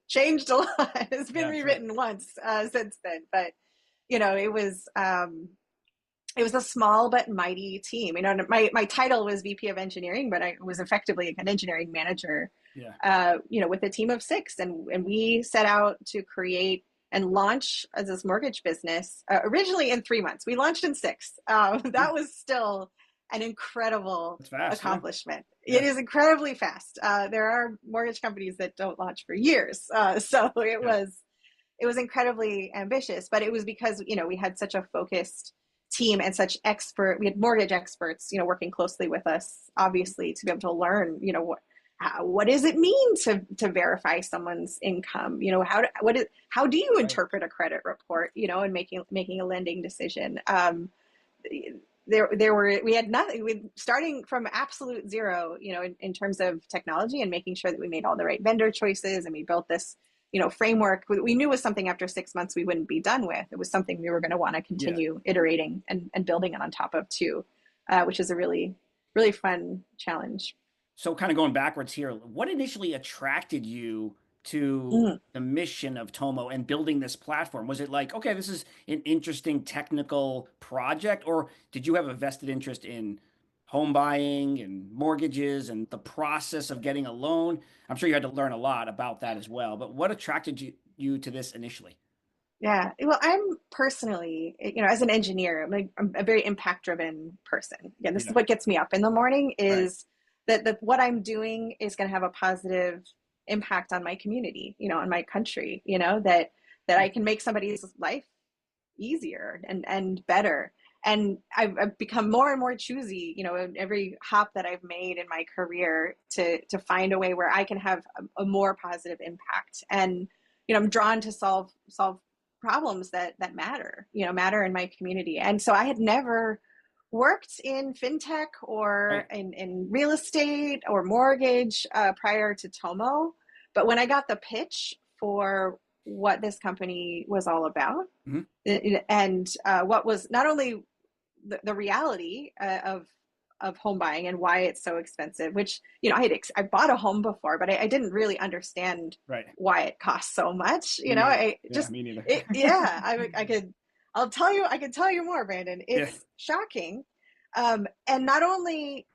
changed a lot. It's been rewritten once since then, but it was a small but mighty team. My title was VP of Engineering, but I was effectively an engineering manager. With a team of 6, and we set out to create and launch as this mortgage business originally in 3 months. We launched in 6. That was still an incredible accomplishment. It is incredibly fast. There are mortgage companies that don't launch for years. So it was incredibly ambitious, but it was because, we had such a focused team and we had mortgage experts, working closely with us, obviously, to be able to learn, what does it mean to verify someone's income? How do you interpret a credit report, and making a lending decision? We had nothing, starting from absolute zero, in terms of technology, and making sure that we made all the right vendor choices, and we built this, framework we knew was something after 6 months we wouldn't be done with. It was something we were going to want to continue iterating and building it on top of too, which is a really, really fun challenge. So kind of going backwards here, what initially attracted you to the mission of Tomo and building this platform? Was it like, okay, this is an interesting technical project, or did you have a vested interest in home buying and mortgages and the process of getting a loan? I'm sure you had to learn a lot about that as well, but what attracted you to this initially? Yeah, well, I'm personally, as an engineer, I'm a very impact-driven person. Again, this is what gets me up in the morning, is that what I'm doing is going to have a positive impact on my community, on my country, that I can make somebody's life easier and better. And I've become more and more choosy, in every hop that I've made in my career to find a way where I can have a more positive impact. And, I'm drawn to solve problems that matter in my community. And so I had never worked in fintech or in real estate or mortgage prior to Tomo. But when I got the pitch for what this company was all about, and what was not only the reality of home buying and why it's so expensive. Which I bought a home before, but I didn't really understand Right. why it costs so much. Me neither. I Yeah, just me neither. it yeah. I could I could tell you more, Brandon. Yeah. It's shocking, and not only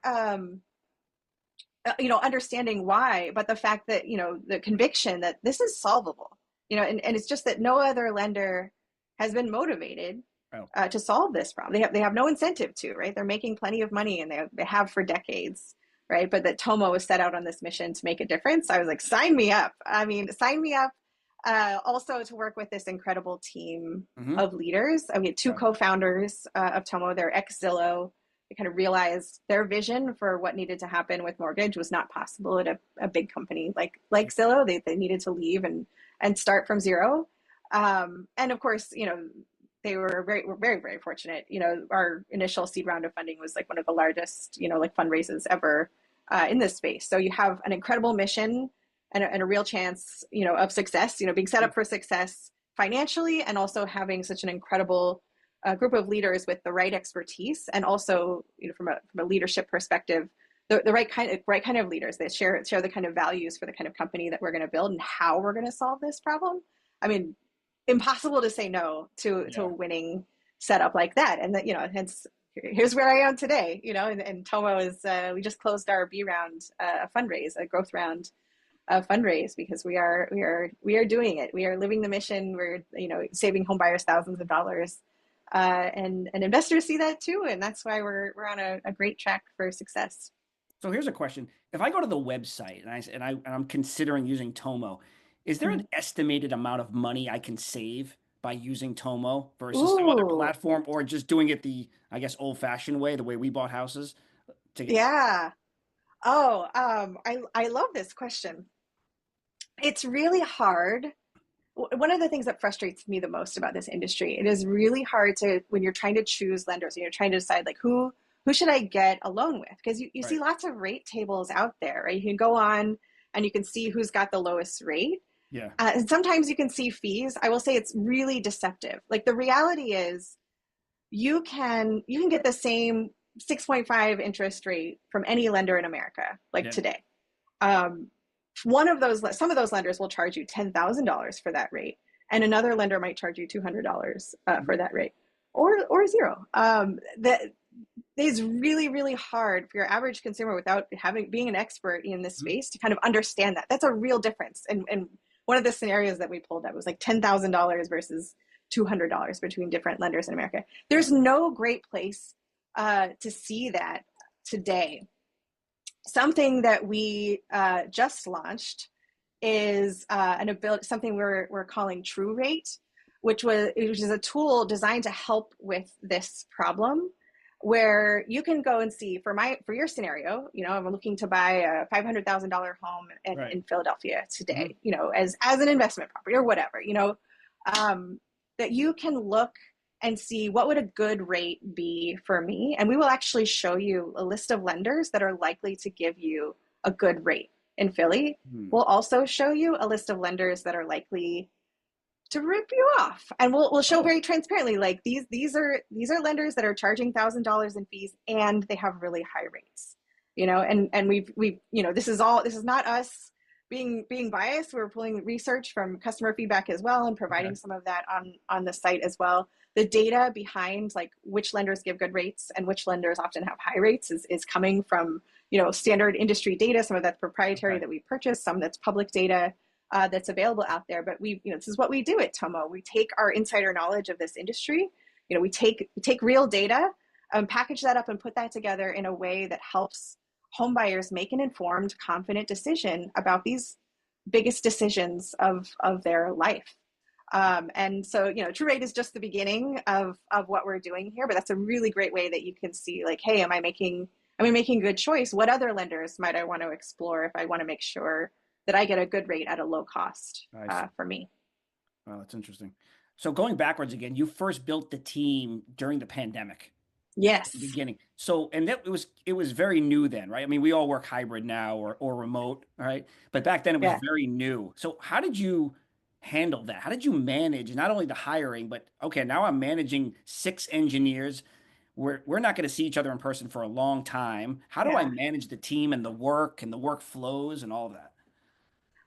understanding why, but the fact that the conviction that this is solvable. And it's just that no other lender has been motivated Oh, to solve this problem. They have no incentive to, right? They're making plenty of money, and they have for decades, right? But that Tomo was set out on this mission to make a difference. I was like, sign me up. I mean, sign me up. Also to work with this incredible team hmm. of leaders. I mean, two Yeah. co-founders of Tomo. They're ex Zillow. They kind of realized their vision for what needed to happen with mortgage was not possible at a big company like Zillow. They needed to leave and start from zero. And of course, they were very, very fortunate. Our initial seed round of funding was like one of the largest, like fundraisers ever in this space. So you have an incredible mission and a real chance, of success, being set up for success financially, and also having such an incredible group of leaders with the right expertise, and also, from a leadership perspective, the right kind of leaders that share the kind of values for the kind of company that we're going to build and how we're going to solve this problem. I mean, impossible to say no to a Yeah. winning setup like that. And that, hence here's where I am today. And Tomo is we just closed our B round fundraise, a growth round fundraise, because we are doing it. We are living the mission. We're saving home buyers thousands of dollars, and investors see that too, and that's why we're on a great track for success. So here's a question. If I go to the website and I'm considering using Tomo, is there an estimated amount of money I can save by using Tomo versus some other Ooh, platform, or just doing it the, I guess, old-fashioned way, the way we bought houses to get. yeah. Oh, I love this question. It's really hard. One of the things that frustrates me the most about this industry, it is really hard to, when you're trying to choose lenders and you're trying to decide like who should I get a loan with, because you see Right. lots of rate tables out there, right? You can go on and you can see who's got the lowest rate. Yeah. And sometimes you can see fees. I will say it's really deceptive. Like, the reality is you can get the same 6.5 interest rate from any lender in America, like Yeah. today. Um, some of those lenders will charge you $10,000 for that rate, and another lender might charge you $200 for Mhm. that rate, or zero. That is really, really hard for your average consumer, without being an expert in this Mhm. space, to kind of understand that. That's a real difference. And one of the scenarios that we pulled up was like $10,000 versus $200 between different lenders in America. Yeah. There's no great place to see that today. Something that we just launched is something we're calling True Rate, which is a tool designed to help with this problem, where you can go and see, for your scenario, I'm looking to buy a $500,000 home Right. in Philadelphia Hmm. today, as an investment property or whatever, that you can look and see what would a good rate be for me, and we will actually show you a list of lenders that are likely to give you a good rate in Philly. Hmm. We'll also show you a list of lenders that are likely to rip you off, and we'll show Oh, very transparently, like, these are lenders that are charging $1,000 in fees, and they have really high rates. And we've this is not us being biased. We're pulling research from customer feedback as well, and okay. providing some of that on the site as well. The data behind, like, which lenders give good rates and which lenders often have high rates is coming from standard industry data. Some of that's proprietary Okay. that we purchased, some that's public data that's available out there. But this is what we do at Tomo. We take our insider knowledge of this industry. We take real data, package that up, and put that together in a way that helps homebuyers make an informed, confident decision about these biggest decisions of their life. And so, True Rate is just the beginning of what we're doing here, but that's a really great way that you can see, like, hey, am I making a good choice? What other lenders might I want to explore if I want to make sure that I get a good rate at a low cost I see. for me? Wow, that's interesting. So going backwards again, you first built the team during the pandemic. The Yes. beginning. So, and that it was very new then, right? I mean, we all work hybrid now or remote, all right? But back then it was Yeah. very new. So how did you handle that? How did you manage not only the hiring, but okay, now I'm managing 6 engineers. we're not going to see each other in person for a long time. How do I Yeah. manage the team and the work flows and all of that?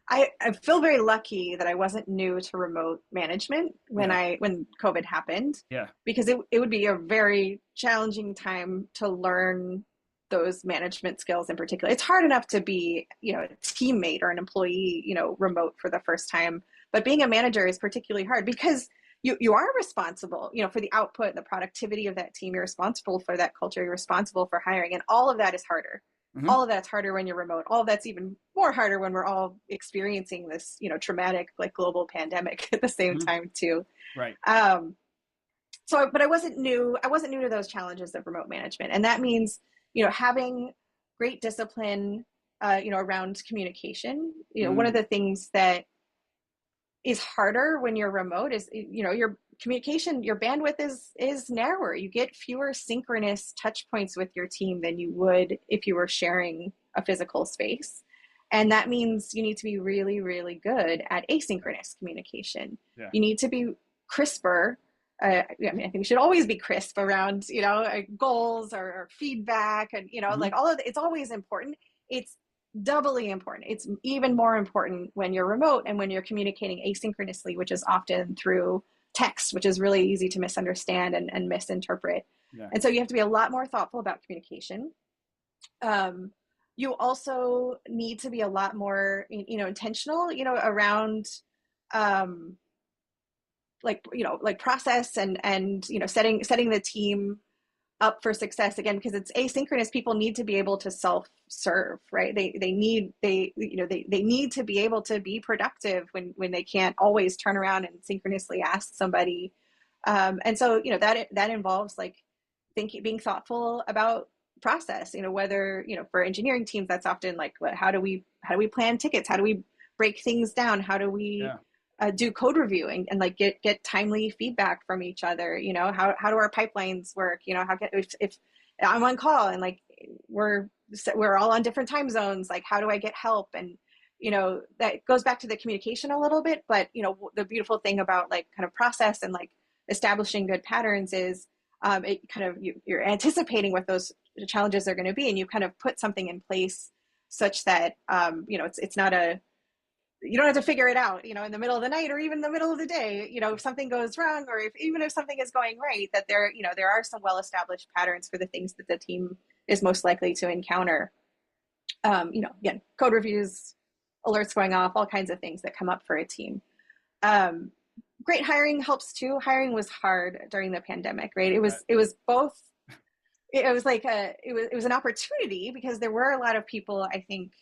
I feel very lucky that I wasn't new to remote management Yeah. when COVID happened, Yeah. because it would be a very challenging time to learn those management skills in particular. It's hard enough to be, a teammate or an employee, remote for the first time, but being a manager is particularly hard because you are responsible, for the output, the productivity of that team. You're responsible for that culture. You're responsible for hiring, and all of that is harder. Hmm. All of that's harder when you're remote. All of that's even more harder when we're all experiencing this, traumatic like global pandemic at the same Hmm. time too. Right. Um, but I wasn't new. I wasn't new to those challenges of remote management, and that means, having great discipline, around communication. One of Mm. the things that is harder when you're remote is, your communication, your bandwidth is narrower. You get fewer synchronous touch points with your team than you would if you were sharing a physical space. And that means you need to be really, really good at asynchronous communication. Yeah. You need to be crisper. I mean, I think we should always be crisp around, goals or feedback, and like Hmm. all of it's always important. It's doubly important. It's even more important when you're remote and when you're communicating asynchronously, which is often through text, which is really easy to misunderstand and misinterpret. Yeah. And so you have to be a lot more thoughtful about communication. Um, you also need to be a lot more, intentional, around, um, like process and setting the team up for success, again, because it's asynchronous. People need to be able to self-serve, right? They need to be able to be productive when they can't always turn around and synchronously ask somebody. And so that involves like thinking, being thoughtful about process. Whether for engineering teams, that's often like, how do we plan tickets? How do we break things down? How do we Yeah. do code review and like get timely feedback from each other? How do our pipelines work? How can, if I'm on call and like we're all on different time zones, like how do I get help? And that goes back to the communication a little bit, but the beautiful thing about like kind of process and like establishing good patterns is, it kind of, you're anticipating what those challenges are going to be, and you kind of put something in place such that, it's not a, you don't have to figure it out, in the middle of the night or even the middle of the day, if something goes wrong, or even if something is going right, that there are some well-established patterns for the things that the team is most likely to encounter. Again, code reviews, alerts going off, all kinds of things that come up for a team. Um, Great hiring helps too. Hiring was hard during the pandemic, right? I It bet. was it was both. It was like it was an opportunity because there were a lot of people, I think,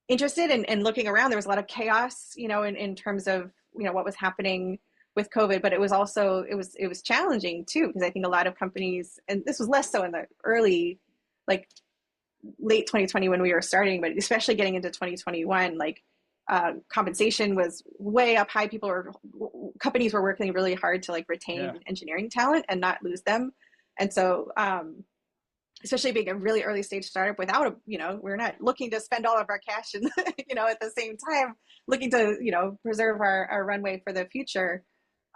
interested and looking around. There was a lot of chaos, in terms of what was happening with COVID, but it was also it was challenging too, because I think a lot of companies, and this was less so in the early, like late 2020 when we were starting, but especially getting into 2021, like compensation was way up high. Companies were working really hard to like Yeah. retain engineering talent and not lose them. And so, especially being a really early stage startup without we're not looking to spend all of our cash and, at the same time looking to, preserve our runway for the future.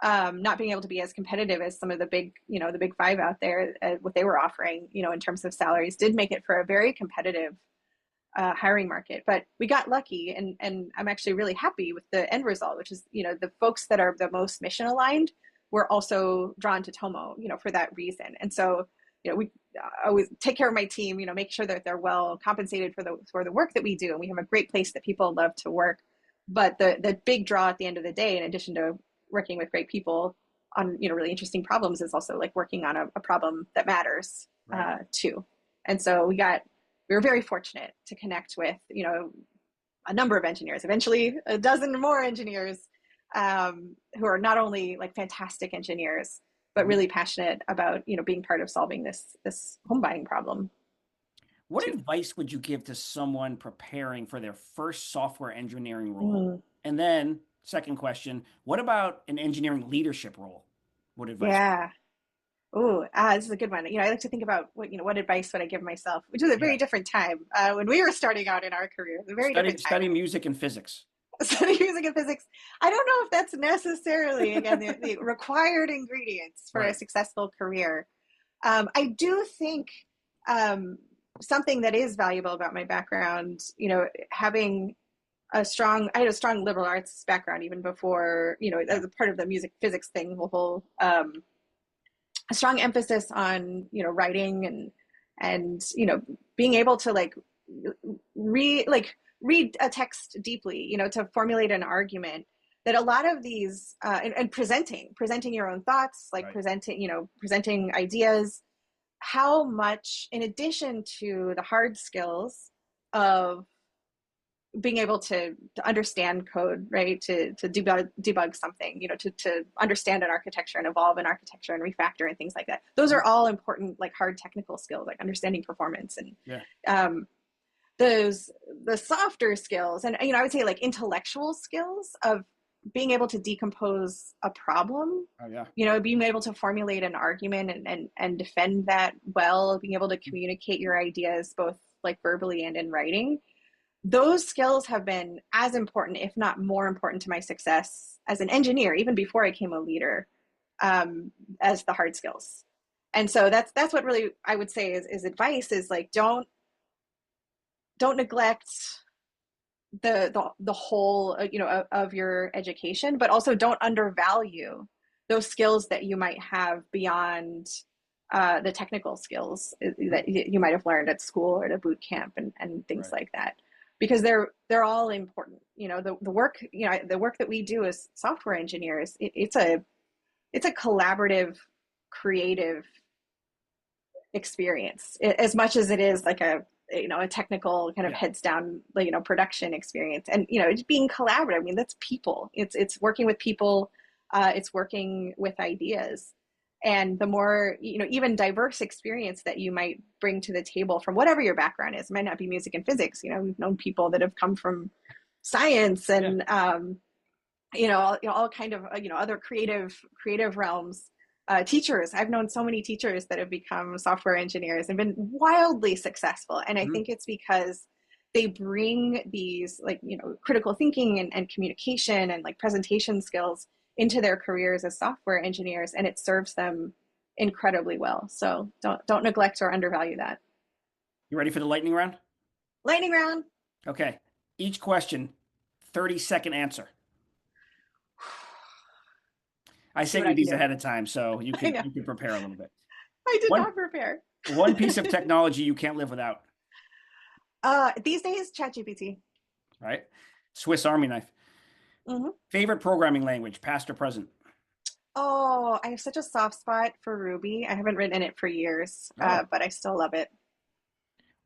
Not being able to be as competitive as some of the big five out there, what they were offering, in terms of salaries, did make it for a very competitive hiring market. But we got lucky, and I'm actually really happy with the end result, which is, the folks that are the most mission aligned were also drawn to Tomo, for that reason. And so, we always take care of my team, make sure that they're well compensated for the work that we do, and we have a great place that people love to work. But the big draw at the end of the day, in addition to working with great people on really interesting problems, is also like working on a problem that matters, Right. too. And so we were very fortunate to connect with a number of engineers, eventually a dozen more engineers, who are not only like fantastic engineers but Mhm. really passionate about being part of solving this home buying problem What too. advice would you give to someone preparing for their first software engineering role? Mm, And then, second question, what about an engineering leadership role? What advice? yeah. Oh, this is a good one. I like to think about what advice would I give myself, which was a Yeah. very different time, when we were starting out in our career. A very different time. Study music and physics. Study music and physics. I don't know if that's necessarily, again, the required ingredients for a Right. successful career. I do think something that is valuable about my background, having I had a strong liberal arts background even before, Yeah. as a part of the music physics thing, the whole a strong emphasis on, writing and, being able to read a text deeply, to formulate an argument that a lot of these and presenting your own thoughts, like Right. presenting ideas, how much, in addition to the hard skills of being able to understand code, right? To debug something, to understand an architecture and evolve an architecture and refactor and things like that. Those Mhm. are all important, like hard technical skills, like understanding performance and Yeah. um, those the softer skills, and I would say like intellectual skills of being able to decompose a problem, Oh, yeah. being able to formulate an argument and defend that well, being able to communicate your ideas both like verbally and in writing. Those skills have been as important, if not more important, to my success as an engineer, even before I became a leader, as the hard skills. And so that's what really I would say is advice is like don't neglect the whole of your education, but also don't undervalue those skills that you might have beyond the technical skills Mhm. that you might have learned at school or at a boot camp and things Right. like that, because they're all important. The work the work that we do as software engineers, it's a collaborative, creative experience as much as it is like a technical kind of Yeah. heads down production experience. And it's being collaborative. I mean, that's people. It's working with people. It's working with ideas. And the more even diverse experience that you might bring to the table from whatever your background is, it might not be music and physics. We've known people that have come from science Yeah. and all kind of other creative realms. Teachers, I've known so many teachers that have become software engineers and been wildly successful, and I Mhm. think it's because they bring these critical thinking and communication and like presentation skills into their careers as software engineers, and it serves them incredibly well. So don't neglect or undervalue that. You ready for the lightning round? Lightning round. Okay. Each question, 30-second answer. I See sent what you I can these do. ahead of time, so you I could know, you could prepare a little bit. I did One not prepare. one piece of technology you can't live without, These days, ChatGPT. right? Swiss Army knife. Mm-hmm. Favorite programming language, past or present? Oh, I have such a soft spot for Ruby. I haven't written in it for years, Oh. but I still love it.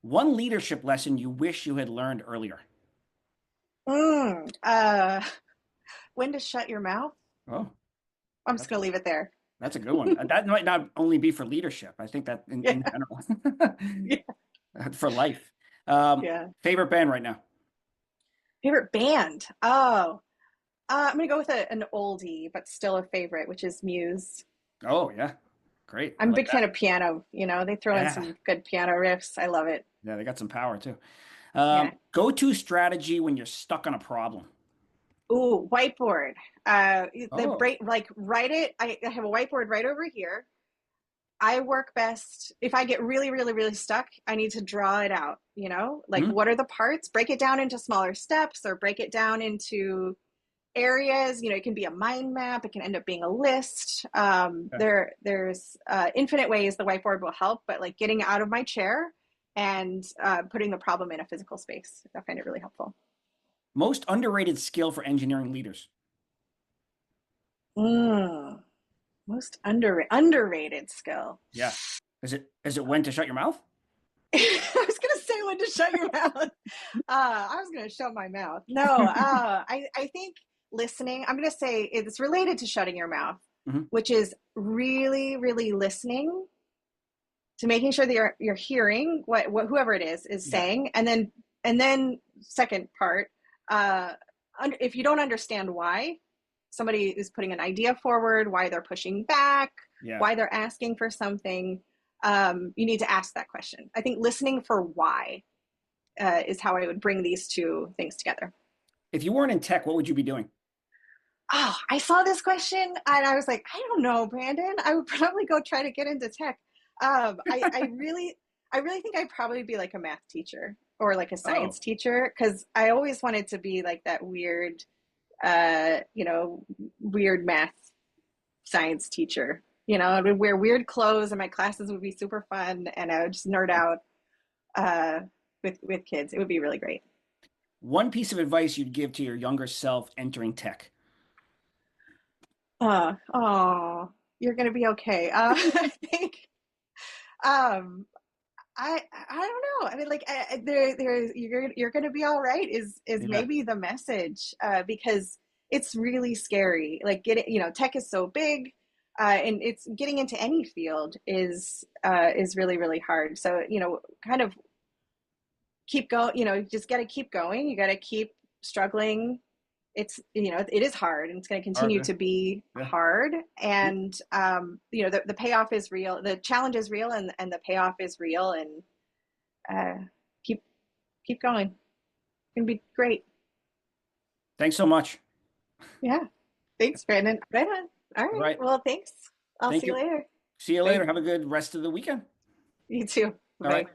One leadership lesson you wish you had learned earlier. Mm, uh, when to shut your mouth? Oh, I'm just that's gonna leave it there. that's a good one. That might not only be for leadership. I think that Yeah, in general, yeah, for life. yeah. Favorite band right now? Favorite band? Oh, I'm gonna go with an oldie, but still a favorite, which is Muse. Oh yeah, great. I I'm a like big fan that. of piano. They throw in Yeah, some good piano riffs. I love it. yeah, they got some power too. Yeah. Go-to strategy when you're stuck on a problem. Ooh, whiteboard. The Oh, break, like write it. I have a whiteboard right over here. I work best if I get really, really, really stuck. I need to draw it out, like hmm? what are the parts? Break it down into smaller steps or break it down into areas. It can be a mind map, it can end up being a list. Okay. There's infinite ways the whiteboard will help, but like getting out of my chair and putting the problem in a physical space, I find it really helpful. Most underrated skill for engineering leaders. Mm, most underrated skill. Yeah. Is it when to shut your mouth? I was gonna say when to shut your mouth. I was gonna shut my mouth. No, I think listening. I'm gonna say it's related to shutting your mouth, Hmm. which is really, really listening to making sure that you're hearing what whoever it is Yeah. saying, and then second part, uh, if you don't understand why somebody is putting an idea forward, why they're pushing back, Yeah. why they're asking for something, you need to ask that question. I think listening for why is how I would bring these two things together. If you weren't in tech, what would you be doing? Oh, I saw this question and I was like, I don't know, Brandon. I would probably go try to get into tech. I really think I'd probably be like a math teacher or like a Oh, science teacher because I always wanted to be like that weird, weird math science teacher. I would wear weird clothes and my classes would be super fun and I would just nerd out uh, with kids. It would be really great. one piece of advice you'd give to your younger self entering tech. Oh, you're gonna be okay. I think um, I don't know. I mean, like you're gonna be all right. Is Yeah. maybe the message because it's really scary. Like tech is so big, and it's getting into any field is really really hard. So kind of keep going. Just got to keep going. You got to keep struggling. It is hard and it's going to continue Harder. to be Yeah. hard and the payoff is real, the challenge is real, and the payoff is real, and uh, keep keep going. It's gonna be great. Thanks so much. Yeah. Thanks, Brandon. Right on. All All right. right. Well, thanks. I'll Thank see you you. later. See you later. Bye. Have a good rest of the weekend. You too. All right. Bye.